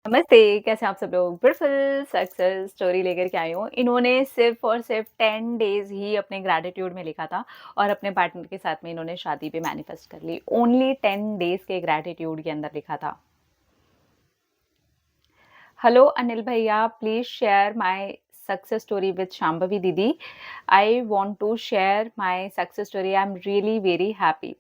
नमस्ते, कैसे हैं आप सब लोग? ब्यूटीफुल सक्सेस स्टोरी लेकर के आई हूँ। इन्होंने सिर्फ़ और सिर्फ़ 10 डेज़ ही अपने ग्रैटिट्यूड में लिखा था और अपने पार्टनर के साथ में इन्होंने शादी भी मैनिफेस्ट कर ली। ओनली 10 डेज़ के ग्रैटिट्यूड के अंदर लिखा था। हेलो अनिल भैया, please share my success story with Shambhavi दीदी। I want to share my success story. I am really very happy.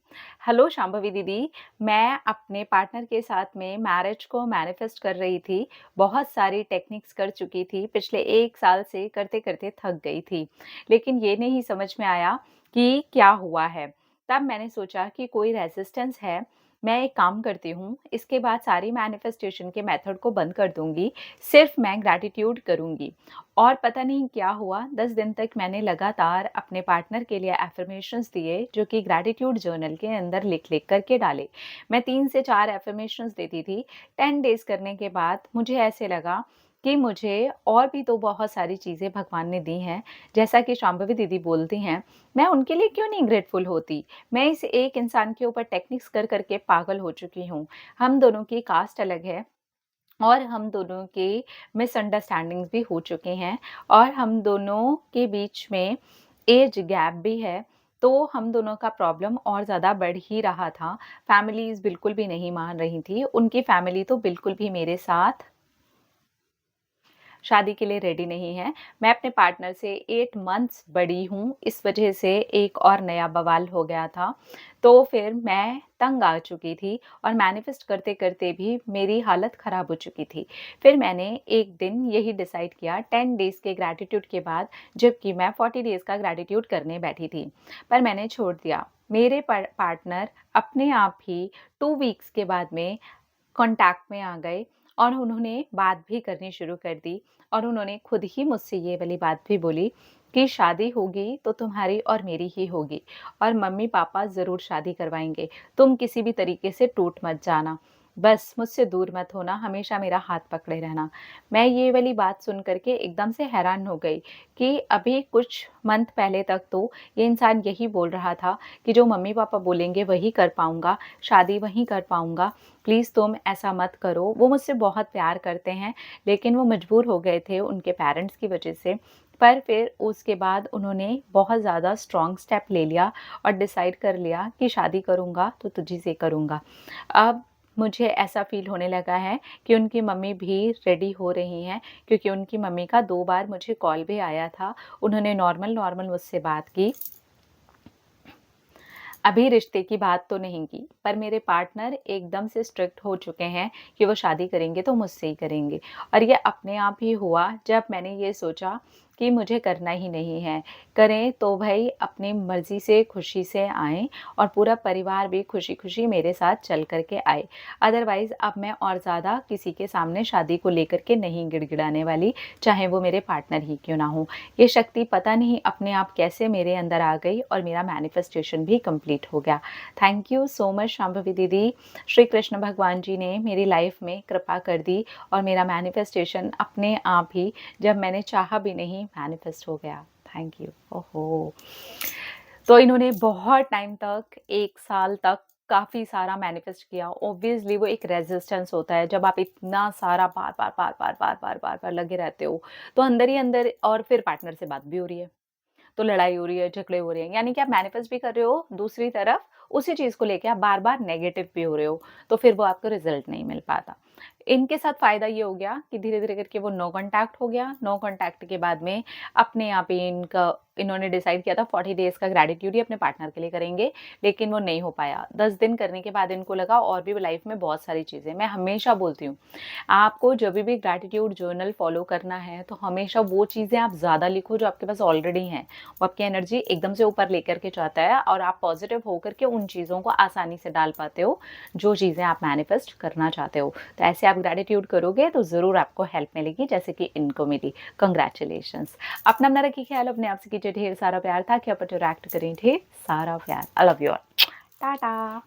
Hello Shambhavi दीदी, मैं अपने पार्टनर के साथ में मैरिज को मैनिफेस्ट कर रही थी। बहुत सारी टेक्निक्स कर चुकी थी। पिछले 1 साल से करते-करते थक गई थी। लेकिन ये नहीं समझ में आया कि क्या हुआ है। तब मैंने सोचा कि कोई रेज़िस्टेंस है। मैं एक काम करती हूँ, इसके बाद सारी मैनिफेस्टेशन के मेथड को बंद कर दूँगी, सिर्फ़ मैं ग्रैटिट्यूड करूँगी। और पता नहीं क्या हुआ, 10 दिन तक मैंने लगातार अपने पार्टनर के लिए अफ़र्मेशंस दिए, जो कि ग्रैटिट्यूड जर्नल के अंदर लिख-लिख कर के डाले। मैं 3 से 4 अफ़र्मेशंस देती थी। 10 डेज़ करने के बाद मुझे ऐसे लगा कि मुझे और भी तो बहुत सारी चीज़ें भगवान ने दी हैं। जैसा कि शांभवी दीदी बोलती हैं, मैं उनके लिए क्यों नहीं ग्रेटफुल होती? मैं इस एक इंसान के ऊपर टेक्निक्स कर के पागल हो चुकी हूँ। हम दोनों की कास्ट अलग है और हम दोनों के मिसअंडरस्टैंडिंग्स भी हो चुके हैं और हम दोनों के बीच में एज गैप भी है। तो हम दोनों का प्रॉब्लम और ज़्यादा बढ़ ही रहा था। फैमिलीज़ बिल्कुल भी नहीं मान रही थी। उनकी फैमिली तो बिल्कुल भी मेरे साथ शादी के लिए रेडी नहीं है। मैं अपने पार्टनर से 8 मंथ्स बड़ी हूँ, इस वजह से एक और नया बवाल हो गया था। तो फिर मैं तंग आ चुकी थी और मैनिफेस्ट करते-करते भी मेरी हालत ख़राब हो चुकी थी। फिर मैंने एक दिन यही डिसाइड किया 10 डेज़ के ग्रैटिट्यूड के बाद, जबकि मैं 40 डेज़ का ग्रैटिट्यूड करने बैठी थी, पर मैंने छोड़ दिया। मेरे पार्टनर अपने आप ही 2 वीक्स के बाद में कॉन्टैक्ट में आ गए और उन्होंने बात भी करनी शुरू कर दी और उन्होंने खुद ही मुझसे ये वाली बात भी बोली कि शादी होगी तो तुम्हारी और मेरी ही होगी और मम्मी-पापा ज़रूर शादी करवाएँगे। तुम किसी भी तरीके से टूट मत जाना। बस मुझसे दूर मत होना, हमेशा मेरा हाथ पकड़े रहना। मैं ये वाली बात सुन कर के एकदम से हैरान हो गई कि अभी कुछ मंथ पहले तक तो ये इंसान यही बोल रहा था कि जो मम्मी-पापा बोलेंगे वही कर पाऊँगा, शादी वहीं कर पाऊँगा। प्लीज़ तुम ऐसा मत करो। वो मुझसे बहुत प्यार करते हैं, लेकिन वो मजबूर हो गए थे उनके पेरेंट्स की वजह से। पर फिर उसके बाद उन्होंने बहुत ज़्यादा स्ट्रॉन्ग स्टेप ले लिया और डिसाइड कर लिया कि शादी करूँगा तो तुझी से करूँगा। अब मुझे ऐसा फ़ील होने लगा है कि उनकी मम्मी भी रेडी हो रही हैं, क्योंकि उनकी मम्मी का 2 बार मुझे कॉल भी आया था। उन्होंने नॉर्मल मुझसे बात की। अभी रिश्ते की बात तो नहीं की, पर मेरे पार्टनर एकदम से स्ट्रिक्ट हो चुके हैं कि वो शादी करेंगे तो मुझसे ही करेंगे। और ये अपने आप ही हुआ जब मैंने ये सोचा कि मुझे करना ही नहीं है। करें तो भई अपनी मर्ज़ी से, खुशी से आएँ और पूरा परिवार भी खुशी-खुशी मेरे साथ चल कर के आए। अदरवाइज़ अब मैं और ज़्यादा किसी के सामने शादी को लेकर के नहीं गिड़गिड़ाने वाली, चाहे वो मेरे पार्टनर ही क्यों ना हो। ये शक्ति पता नहीं अपने आप कैसे मेरे अंदर आ गई और मेरा मैनिफेस्टेशन भी कंप्लीट हो गया। Thank you so much Shambhavi दीदी। श्री कृष्ण भगवान जी ने मेरी लाइफ में कृपा कर दी और मेरा मैनिफेस्टेशन अपने आप ही, जब मैंने चाहा भी नहीं, मैनिफेस्ट हो गया। Thank you. ओहो! तो इन्होंने बहुत टाइम तक 1 साल तक काफ़ी सारा मैनिफेस्ट किया। ऑब्वियसली वो एक रेज़िस्टेंस होता है, जब आप इतना सारा बार-बार लगे रहते हो, तो अंदर ही अंदर और फिर पार्टनर से बात भी हो रही है। तो लड़ाई हो रही है, झगड़े हो रहे हैं, यानी कि आप मैनिफेस्ट भी कर रहे हो, दूसरी तरफ उसी चीज़ को लेके आप बार-बार नेगेटिव भी हो रहे हो, तो फिर वो आपको रिज़ल्ट नहीं मिल पाता। इनके साथ फ़ायदा ये हो गया कि धीरे-धीरे करके वो नो कॉन्टैक्ट हो गया। नो कॉन्टैक्ट के बाद में अपने आप ही इन्होंने डिसाइड किया था 40 डेज़ का ग्रैटिट्यूड ही अपने पार्टनर के लिए करेंगे, लेकिन वो नहीं हो पाया। 10 दिन करने के बाद इनको लगा और भी लाइफ़ में बहुत सारी चीज़ें। मैं हमेशा बोलती हूँ, आपको जभी भी ग्रैटिट्यूड जर्नल फ़ॉलो करना है, तो हमेशा वो चीज़ें आप ज़्यादा लिखो जो आपके पास ऑलरेडी हैं। वो आपकी एनर्जी एकदम से ऊपर लेकर के जाता है और आप पॉज़िटिव होकर के उन चीज़ों को आसानी से डाल पाते हो, जो चीज़ें आप मैनिफेस्ट करना चाहते हो। तो ऐसे आप ग्रैटिट्यूड करोगे तो ज़रूर आपको हेल्प मिलेगी, जैसे कि इनको मिली। कांग्रेचुलेशंस। अपना रखिए ख्याल, अपने आप से कीजिए ढेर सारा प्यार ताकि आप अट्रैक्ट करें ढेर सारा प्यार। I love you all. Tata.